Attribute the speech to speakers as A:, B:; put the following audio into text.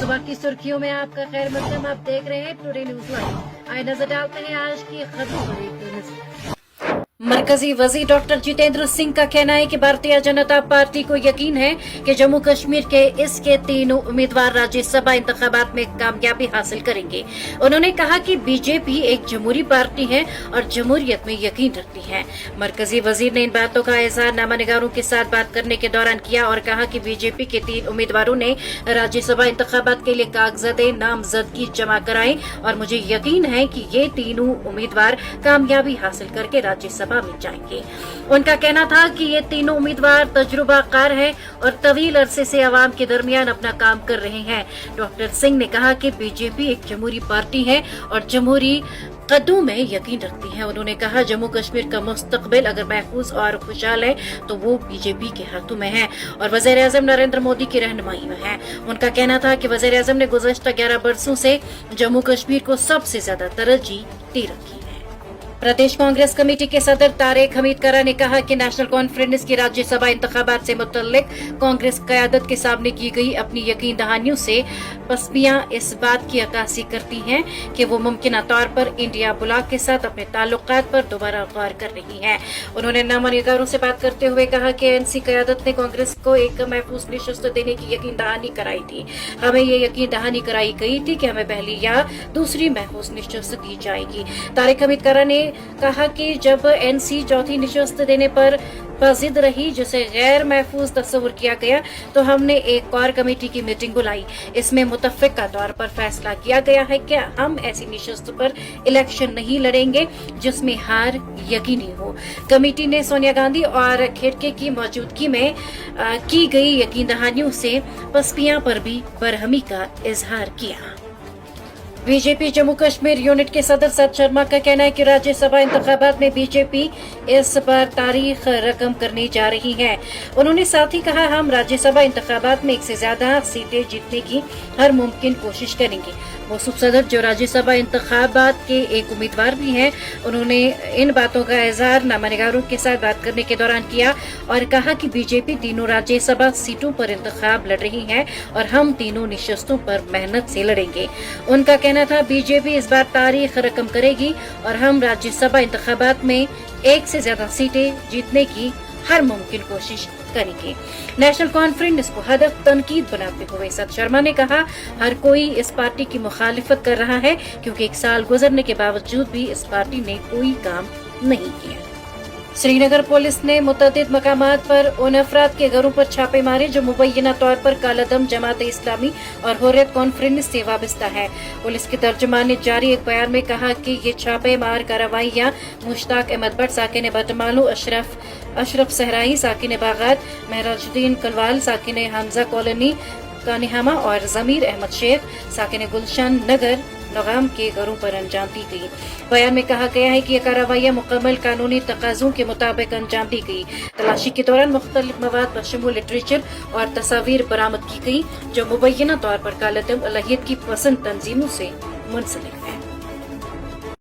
A: सुबह की सुर्खियों में आपका खैर मकदम। आप देख रहे हैं टुडे न्यूज लाइव। आइए नजर डालते हैं आज की खबरों पर एक नजर। मरकजी वजीर डॉक्टर जितेंद्र सिंह का कहना है कि भारतीय जनता पार्टी को यकीन है कि जम्मू कश्मीर के इसके तीनों उम्मीदवार राज्यसभा इंतखाबात में कामयाबी हासिल करेंगे। उन्होंने कहा कि बीजेपी एक जमहूरी पार्टी है और जमहूरियत में यकीन रखती है। मरकजी वजीर ने इन बातों का इजहार नामानिगारों के साथ बात करने के दौरान किया और कहा कि बीजेपी के 3 उम्मीदवारों ने राज्यसभा इंतखाबात के लिए कागजात नामजदगी जमा कराई और मुझे यकीन है कि ये तीनों उम्मीदवार कामयाबी हासिल करके राज्यसभा में जाएंगे। उनका कहना था कि ये तीनों उम्मीदवार तजुर्बाकार हैं और तवील अरसे से आवाम के दरमियान अपना काम कर रहे हैं। डॉक्टर सिंह ने कहा कि बीजेपी एक जमहूरी पार्टी है और जमहूरी कदों में यकीन रखती है। उन्होंने कहा जम्मू कश्मीर का मुस्तकबिल अगर महफूज और खुशहाल है तो वो बीजेपी के हाथों में है और वज़ीर-ए-आज़म नरेंद्र मोदी की रहनुमाई में है। उनका कहना था कि वज़ीर-ए-आज़म ने गुज़श्ता 11 बरसों से जम्मू कश्मीर को सबसे ज्यादा तरजीह दे रखी है। प्रदेश कांग्रेस कमेटी के सदर तारिक हमीद करा ने कहा कि नेशनल कॉन्फ्रेंस की राज्यसभा इंतखाबात से मुतल्लिक कांग्रेस क़यादत के सामने की गई अपनी यकीन दहानियों से पसपियां इस बात की अक्कासी करती हैं कि वो मुमकिना तौर पर इंडिया ब्लॉक के साथ अपने ताल्लुकात पर दोबारा गौर कर रही हैं। उन्होंने नामानिगारों से बात करते हुए कहा कि एनसी क़यादत ने कांग्रेस को एक महफूज निशस्त देने की यकीन दहानी कराई थी। हमें ये यकीन दहानी कराई गई थी कि हमें पहली या दूसरी महफूज निशस्त दी जाएगी। तारिक हमीद करा ने कहा कि जब एनसी चौथी निशस्त देने पर जिद रही जिसे गैर महफूज तस्वुर किया गया तो हमने एक और कमेटी की मीटिंग बुलाई। इसमें मुतफ़िक़ा तौर पर फैसला किया गया है कि हम ऐसी निशस्त पर इलेक्शन नहीं लड़ेंगे जिसमें हार यकीनी हो। कमेटी ने सोनिया गांधी और खेड़के की मौजूदगी में की गई यकीन दहानियों से पसपियां पर भी बरहमी का इजहार किया। बीजेपी जम्मू कश्मीर यूनिट के सदर सत शर्मा का कहना है कि राज्यसभा इंतखाबात में बीजेपी इस बार तारीख रकम करने जा रही है। उन्होंने साथ ही कहा हम राज्यसभा इंतखाबात में 1 से ज्यादा सीटें जीतने की हर मुमकिन कोशिश करेंगे। वो सदर जो राज्यसभा इंतखाबात के एक उम्मीदवार भी हैं, उन्होंने इन बातों का इजहार नामानिगारों के साथ बात करने के दौरान किया और कहा कि बीजेपी तीनों राज्यसभा सीटों पर इंतखाब लड़ रही है और हम तीनों निशस्तों पर मेहनत से लड़ेंगे। उनका कहना था बीजेपी इस बार तारीख रकम करेगी और हम राज्यसभा इंतखाबात में 1 से ज्यादा सीटें जीतने की हर मुमकिन कोशिश करेंगे। नेशनल कॉन्फ्रेंस को हदफ तनकीद बनाते हुए सत शर्मा ने कहा हर कोई इस पार्टी की मुखालिफत कर रहा है क्योंकि 1 साल गुजरने के बावजूद भी इस पार्टी ने कोई काम नहीं किया। श्रीनगर पुलिस ने मुतअद्दिद मकामात पर उन अफराद के घरों पर छापे मारे जो मुबैना तौर पर कालादम जमात इस्लामी और हुर्रियत कॉन्फ्रेंस से वाबस्ता है। पुलिस के तर्जुमान ने जारी एक बयान में कहा कि ये छापे मार कार्रवाइयां मुश्ताक अहमद भट्ट साकिन बटमालू, अशरफ सहराई साकिन बागात, महराजुद्दीन कलवाल साकिन हमजा कॉलोनी कानिहामा और जमीर अहमद शेख साकिन गुलशन नगर नगाम के घरों पर अंजाम दी गई। बयान में कहा गया है कि ये कार्रवाइयां मुकम्मल कानूनी तकाज़ों के मुताबिक अंजाम दी गई। तलाशी के दौरान मुख्तलिफ मवाद बशमूल लिटरेचर और तस्वीर बरामद की गई जो मुबैना तौर पर कालादम अलहियत की पसंद तंजीमों से मुंसलिक है।